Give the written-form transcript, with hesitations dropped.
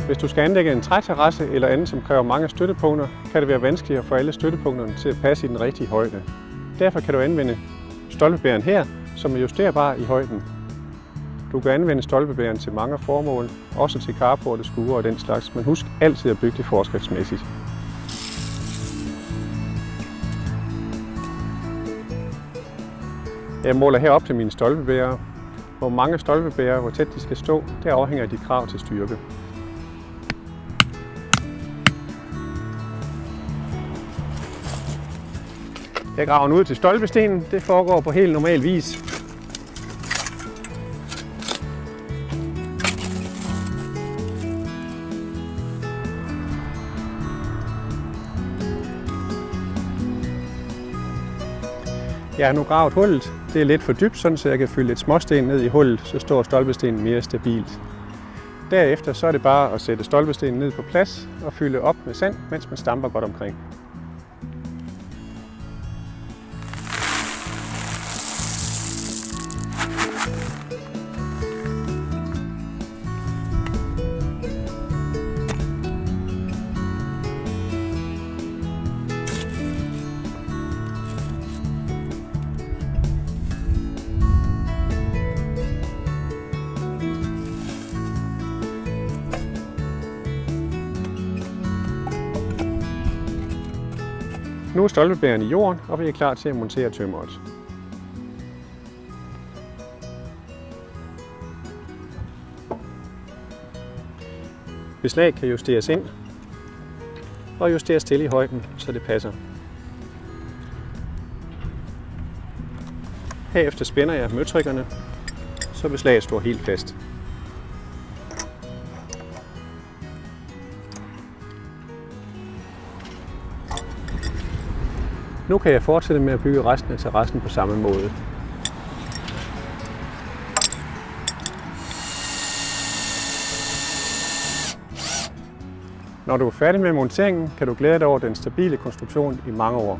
Hvis du skal anlægge en træterrasse eller andet, som kræver mange støttepunkter, kan det være vanskeligt at få alle støttepunkterne til at passe i den rigtige højde. Derfor kan du anvende stolpebæren her, som er justerbar i højden. Du kan anvende stolpebæren til mange formål, også til carporte, skure og den slags, men husk altid at bygge det forskriftsmæssigt. Jeg måler herop til mine stolpebærer. Hvor mange stolpebærer, hvor tæt de skal stå, det afhænger af de krav til styrke. Jeg graver nu ud til stolpestenen. Det foregår på helt normal vis. Jeg har nu gravet hullet. Det er lidt for dybt, så jeg kan fylde lidt småsten ned i hullet, så står stolpestenen mere stabilt. Derefter så er det bare at sætte stolpestenen ned på plads og fylde op med sand, mens man stamper godt omkring. Nu er stolpebæren i jorden, og vi er klar til at montere tømmeret. Beslag kan justeres ind og justeres til i højden, så det passer. Herefter spænder jeg møtrikkerne, så beslaget står helt fast. Nu kan jeg fortsætte med at bygge resten af terrassen på samme måde. Når du er færdig med monteringen, kan du glæde dig over den stabile konstruktion i mange år.